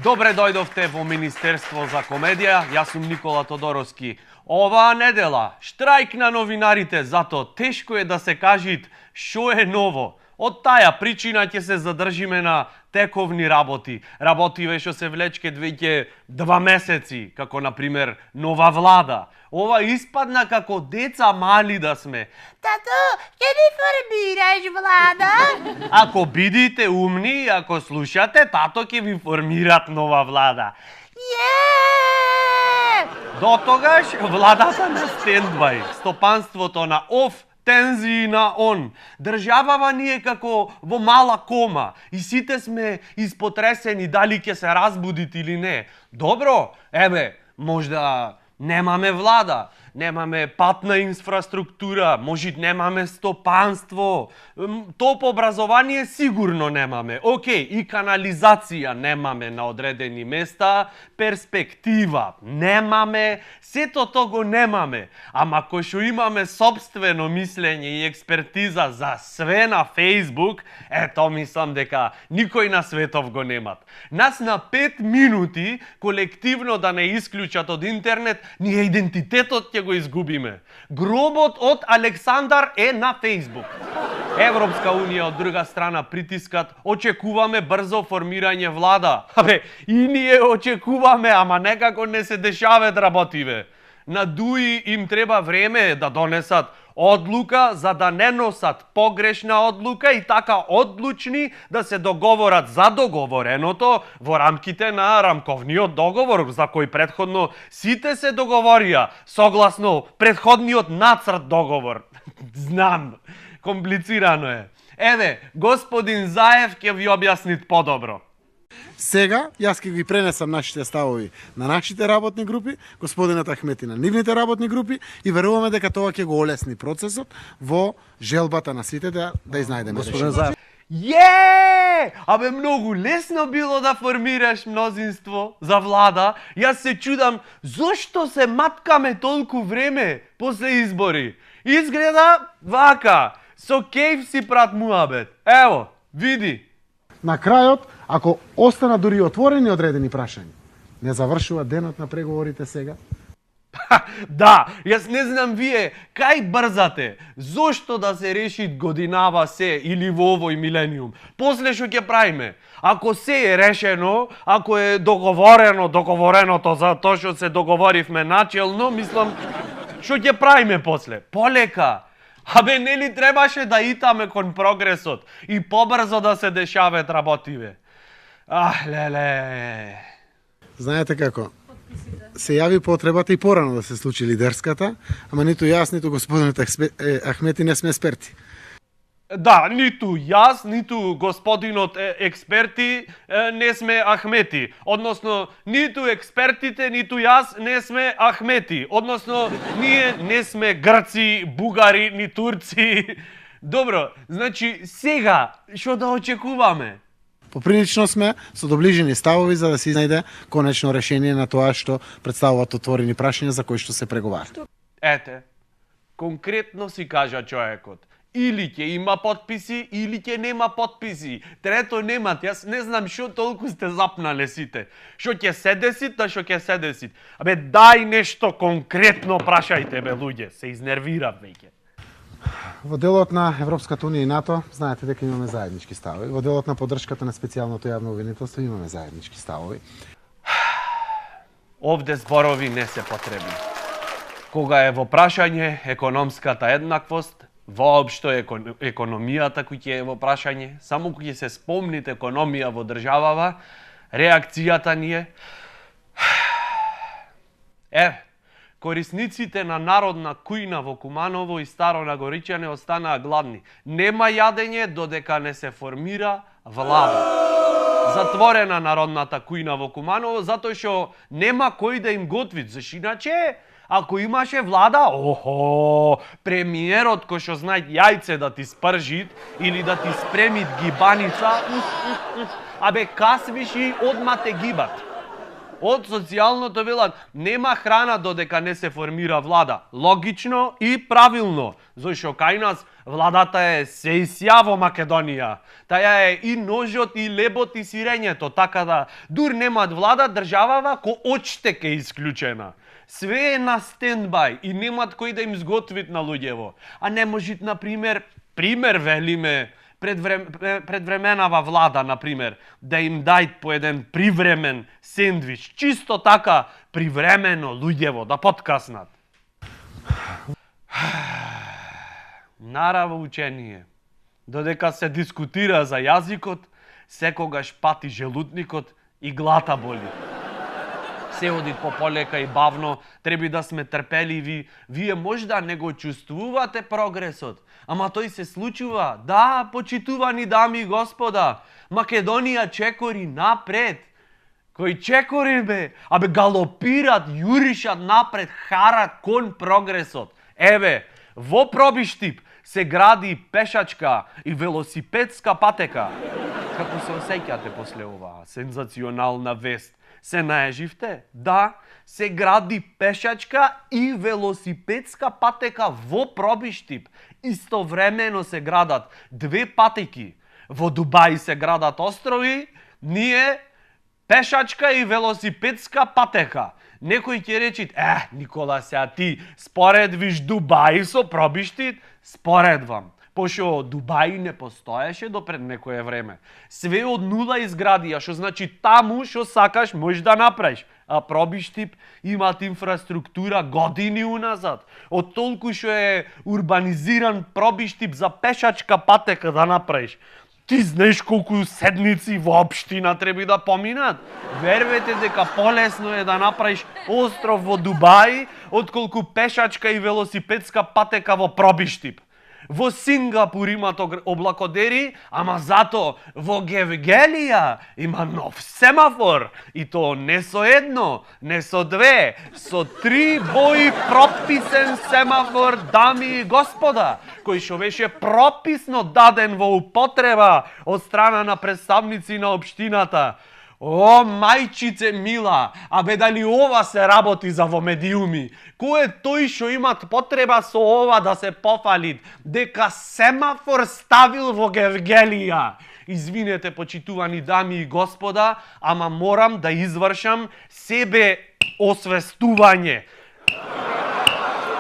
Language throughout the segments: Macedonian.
Добре дојдовте во Министерство за комедија, јас сум Никола Тодоровски. Оваа недела штрајк на новинарите, затоа тешко е да се кажит што е ново. Од таја причина ќе се задржиме на тековни работи. Работиве што се влечке веќе 2 месеци, како например нова влада. Ова испадна како деца мали да сме. Тато, ќе ни формираш влада? Ако бидите умни, ако слушате, тато ќе ви формират нова влада. До тогаш владата на стендбај, стопанството на оф, тензии на он. Државава ни е како во мала кома и сите сме испотресени дали ќе се разбудит или не. Добро, можда немаме влада, немаме патна инфраструктура, можda немаме стопанство, топ образование сигурно немаме. Океј, и канализација немаме на одредени места, перспектива немаме, сето того немаме. Ама кој што имаме собствено мислење и експертиза за све на Facebook, ето мислам дека никој на светов го немат. Нас на 5 минути колективно да не исклучат од интернет, ние идентитетот ќе го изгубиме. Гробот од Александар е на Facebook. Европска унија од друга страна притискат, очекуваме брзо формирање влада. И ние очекуваме, ама некако не се дешаваат работиве. На ДУИ им треба време да донесат одлука за да не носат погрешна одлука и така одлучни да се договорат за договореното во рамките на рамковниот договор за кој предходно сите се договорија согласно предходниот нацрт договор. Знам, комплицирано е. Господин Заев ќе ви објаснит подобро. Сега, јас ќе ги пренесам нашите ставови на нашите работни групи, господинот Ахмети на нивните работни групи и веруваме дека тоа ќе го олесни процесот во желбата на сите да изнајдеме решение. Многу лесно било да формираш мнозинство за влада. Јас се чудам зошто се маткаме толку време после избори. Изгледа вака, со кејф си прат муабет. Ево, види. На крајот, ако остана дури отворени одредени прашања, не завршува денот на преговорите сега? Да, јас не знам вие, кај брзате? Зошто да се реши годинава се или во овој милениум? После што ќе правиме? Ако се е решено, ако е договореното за тоа што се договоривме начелно, мислам, што ќе правиме после? Полека. Нели требаше да итаме кон прогресот и побрзо да се дешаваат работиве. Леле. Знаете како? Се јави потребата и порано да се случи лидерската, ама ниту јас, ниту господинот Ахмети не сме експерти. Да, ниту јас, ниту господинот експерти не сме Ахмети. Односно, ниту експертите, ниту јас не сме Ахмети. Односно, ние не сме грци, бугари, ни турци. Добро, значи сега, што да очекуваме? Поприлично сме со доближени ставови за да се изнајде конечно решение на тоа што представуваат отворени прашања за кои што се преговара. Конкретно си кажа човекот. Или ќе има подписи, или ќе нема подписи. Трето немат. Јас не знам што толку сте запнале сите. Што ќе се десит, да што ќе се десит. Дај нешто конкретно прашајте, луѓе. Се изнервирав веќе. Во делот на Европската унија и НАТО, знаете дека имаме заеднички ставови. Во делот на поддршката на специјалното јавно обвинителство имаме заеднички ставови. Овде зборови не се потребни. Кога е во прашање економската еднаквост, воопшто економијата кој ќе е во прашање, само кој ќе се спомнит економија во државава, реакцијата ни е корисниците на народна кујна во Куманово и Старо Нагоричане останаа гладни. Нема јадење додека не се формира влада. Затворена народната кујна во Куманово затоа што нема кој да им готви. Зашто иначе ако имаше влада, премиерот кој што знае јајце да ти спржит или да ти спремит гибаница, касвиш и одма те гибат. Од социјалното велат, нема храна додека не се формира влада. Логично и правилно, зашто кај нас владата е сејсја во Македонија. Таја е и ножот, и лебот, и сирењето, така да дур немат влада, државава ко очтек е исклучена. Све е на стендбај и немат кој да им сготвит на луѓево. А не можит, например, велиме, предвременава влада, например, да им дајт по еден привремен сендвич, чисто така привремено луѓево да подкаснат. Нараво учение. Додека се дискутира за јазикот, секогаш пати желудникот и глата боли. Се оди пополека и бавно, треба да сме трпеливи. Вие можда не го чувствувате прогресот, ама тој се случува. Да, почитувани дами и господа, Македонија чекори напред. Кој чекори бе? Абе галопират, јуришат напред, харат кон прогресот. Еве, во Пробиштип се гради пешачка и велосипедска патека. Како се осеќате после оваа сензационална вест? Се наеживте? Да, се гради пешачка и велосипедска патека во Пробиштип. Истовремено се градат две патеки. Во Дубај се градат острови, ние пешачка и велосипедска патека. Некој ќе речи, Никола, сега ти споредвиш Дубај со Пробиштип? Споредвам. Пошто Дубај не постоеше до пред некое време. Све од нула изградија, што значи таму што сакаш можеш да направиш. А Пробиштип имат инфраструктура години уназад. Од толку што е урбанизиран Пробиштип за пешачка патека да направиш. Ти знаеш колку седници во општина треба да поминат? Вервете дека полесно е да направиш остров во Дубај, отколку пешачка и велосипедска патека во Пробиштип. Во Сингапур имат облакодери, ама зато во Гевгелија има нов семафор. И то не со едно, не со две, со 3 бои прописен семафор, дами и господа, кој што беше прописно даден во употреба од страна на представници на општината. О, мајчице мила, абе дали ова се работи за во медиуми? Кој е тој што имат потреба со ова да се пофалит, дека семафор ставил во Гевгелија? Извинете, почитувани дами и господа, ама морам да извршам себе освестување,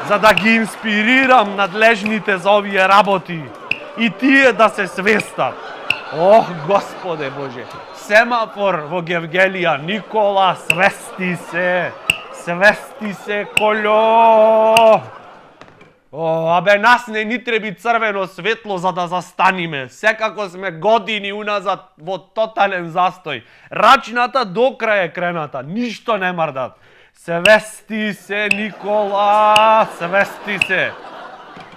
за да ги инспирирам надлежните за овие работи и тие да се свестат. Ох, Господе Боже, семафор во Гевгелија, Никола, свести се, коло. Абе, нас не ни треби црвено светло за да застаниме. Секако сме години уназад во тотален застој. Рачната до крај е крената, ништо не мрдат. Свести се, Никола, свести се.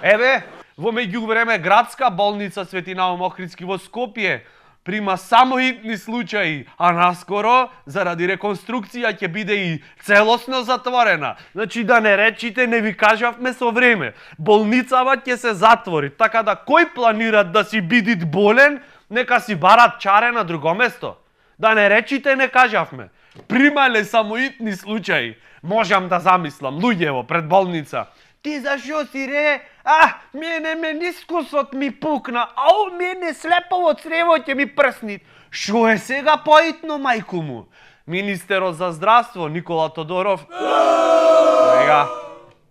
Еве, во меѓувреме градска болница Свети Наум Охридски во Скопје прима само итни случаи, а наскоро, заради реконструкција, ќе биде и целосно затворена. Значи, да не речите, не ви кажавме со време. Болницава ќе се затвори, така да кој планират да си бидит болен, нека си барат чаре на друго место. Да не речите, не кажавме. Примале само итни случаи. Можам да замислам, луѓево пред болница. Ти зашо си ре? Мене менискусот ми пукна, мене слепово црево ќе ми прсни. Шо е сега поитно, мајку му? Министерот за здравство, Никола Тодоров. Сега,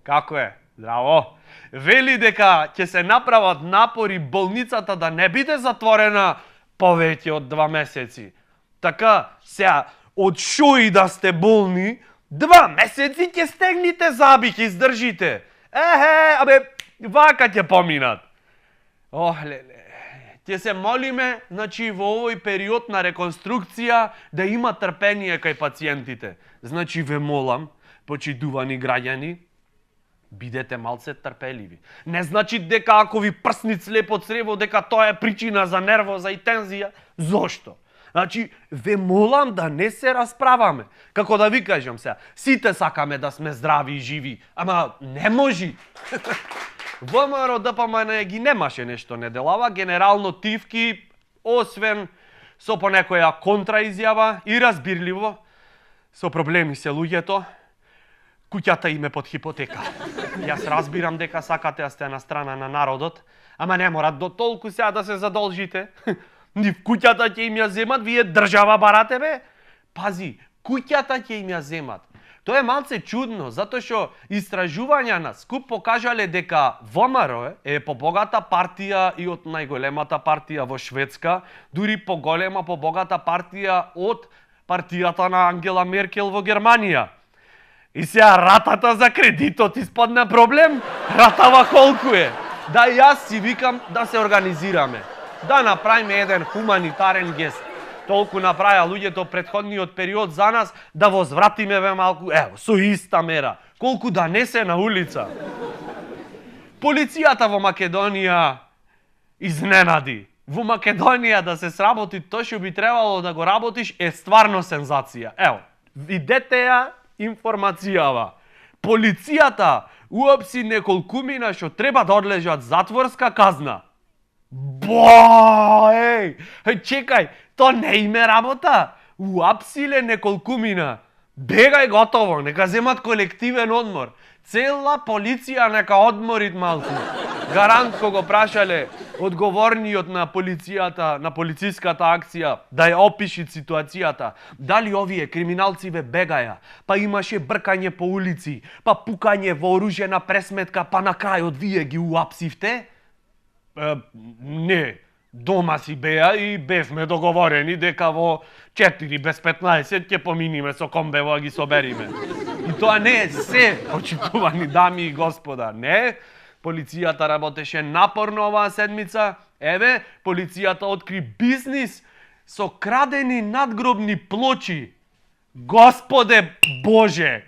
како е? Здраво. Вели дека ќе се направат напори болницата да не биде затворена повеќе од 2 месеци. Така, сега, од шо и да сте болни, 2 месеци ќе стегните заби, ќе издржите. Абе, вака ќе поминат. Леле. Ќе се молиме, значи, во овој период на реконструкција да има трпение кај пациентите. Значи, ве молам, почитувани граѓани, бидете малце трпеливи. Не значи дека ако ви прсни слепо црево, дека тоа е причина за нервоза и тензија. Зошто? Значи, ве молам да не се расправаме. Како да ви кажам сега, сите сакаме да сме здрави и живи, ама не можи. ВМРО ДПМН ги немаше нешто неделава, генерално тивки, освен со понекоја контраизјава и разбирливо, Со проблеми се луѓето, куќата им е под хипотека. Јас разбирам дека сакате да сте на страна на народот, ама не мора до толку сега да се задолжите. Нив куќата ќе им ја земат, вие држава барате бе? Пази, куќата ќе им ја земат. Тоа е малце чудно, затоа што истражувања на скуп покажале дека ВМРО е побогата партија и од најголемата партија во Шведска, дури поголема, побогата партија од партијата на Ангела Меркел во Германија. И сега ратата за кредитот испадна проблем, ратава колку е. Да јас си викам да се организираме, да направиме еден хуманитарен гест. Толку направија луѓето претходниот период за нас, да возвратиме ве малку, ево, со иста мера, колку да не се на улица. Полицијата во Македонија изненади. Во Македонија да се сработи тоа што би требало да го работиш е стварно сензација. Ево, видете ја информацијава. Полицијата уапси неколкумина што треба да одлежат затворска казна. Чекај, то не име работа. Уапсиле неколкумина. Бегај готово, нека земат колективен одмор. Цела полиција нека одморит малку. Гарант кога го прашале одговорниот на полицијата, на полициската акција, да ја опиши ситуацијата. Дали овие криминалци ве бегаја, па имаше бркање по улици, па пукање во оружјена пресметка, па на крајот вие ги уапсивте? Не, дома си беа и бевме договорени дека во 4 без 15 ќе поминиме со комбево да ги собериме. И тоа не е се, почитувани дами и господа, не. Полицијата работеше напорно оваа седмица. Еве, полицијата откри бизнис со крадени надгробни плочи. Господе Боже!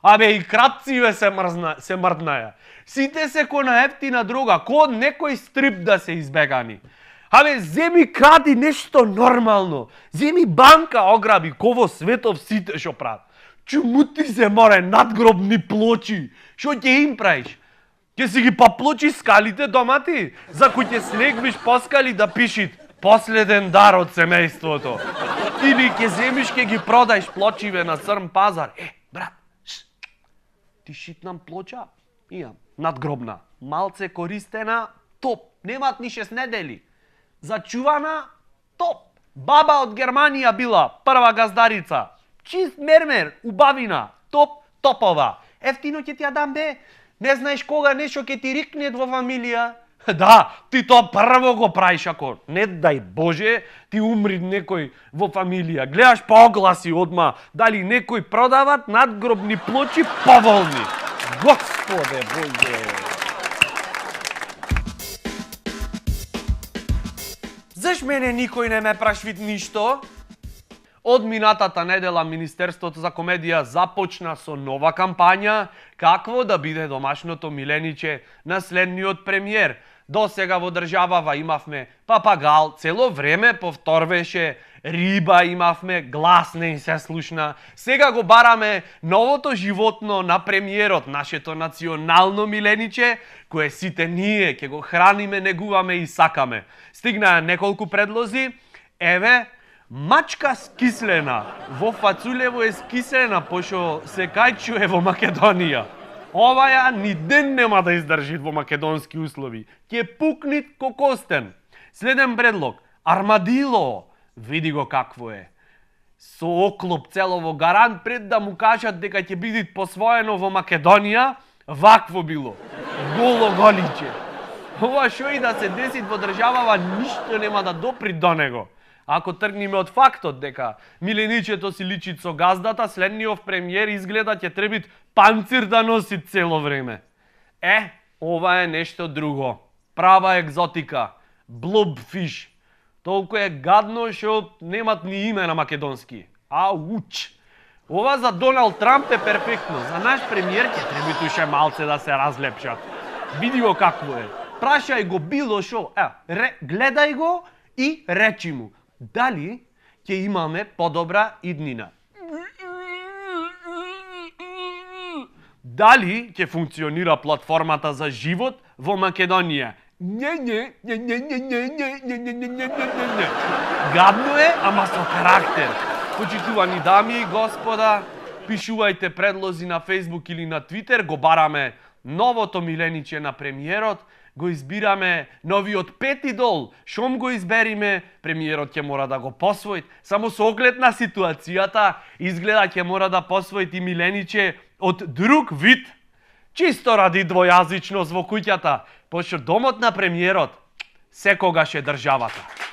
Абе и кратциве се мрднаја. Сите се кона ефтина дрога, ко некој стрип да се избегани. Абе, земи кради нешто нормално. Земи банка ограби, ко во светов сите шо прават. Чумути се море надгробни плочи. Шо ќе им правиш? Ќе си ги поплочи скалите дома ти? За кој ќе слегвиш по скали да пишит последен дар од семејството. Или ќе земиш ќе ги продаеш плочиве на црн пазар. Брат, ти шитнам плоча? Имам. Надгробна. Малце користена, топ. Немат ни 6 недели. Зачувана, топ. Баба од Германија била, прва газдарица. Чист мермер, убавина, топ, топова. Ефтино ќе ти ја дам бе. Не знаеш кога нешто ќе ти рикнет во фамилија. Да, ти тоа прво го правиш ако, не дај Боже, ти умри некој во фамилија. Гледаш по огласи одма, дали некој продават надгробни плочи поволни. Господе Боже! Заш мене никој не ме прашвит ништо? Од минатата недела Министерството за комедија започна со нова кампања какво да биде домашното милениче на следниот премиер. До сега во државава имавме папагал, цело време повторвеше, риба имавме, глас не им се слушна. Сега го бараме новото животно на премиерот, нашето национално милениче, кое сите ние ќе го храниме, негуваме и сакаме. Стигнаа неколку предлози, еве, мачка скислена, во фацулево е скислена, пошо се кајчуе во Македонија. Оваја ни ден нема да издржи во македонски услови. Ќе пукнит ко костен. Следен предлог, армадило, види го какво е. Со оклоп целово гарант пред да му кажат дека ќе биде посвоено во Македонија, вакво било. Голо голиче. Ова шо и да се деси во државава, ништо нема да допри до него. Ако тргнеме од фактот дека миленичето си личи со газдата, следниот премиер изгледа ќе требит панцир да носи цело време. Ова е нешто друго. Права екзотика. Blobfish. Толку е гадно што немат ни име на македонски. Ауч. Ова за Доналд Трамп е перфектно. За наш премиер ќе требит уште малце да се разлепшат. Види го какво е. Прашај го било шо. Гледај го и речи му. Дали ќе имаме подобра иднина? Дали ќе функционира платформата за живот во Македонија? Не. Гадно е, ама со карактер. Почитувани дами и господа, пишувајте предлози на Facebook или на Twitter, го бараме новото милениче на премиерот, го избираме новиот 5 идол, шом го избериме, премиерот ќе мора да го посвои. Само со оглед на ситуацијата, изгледа ќе мора да посвои и милениче од друг вид. Чисто ради двојазичност во куќата, пошто домот на премиерот секогаш е државата.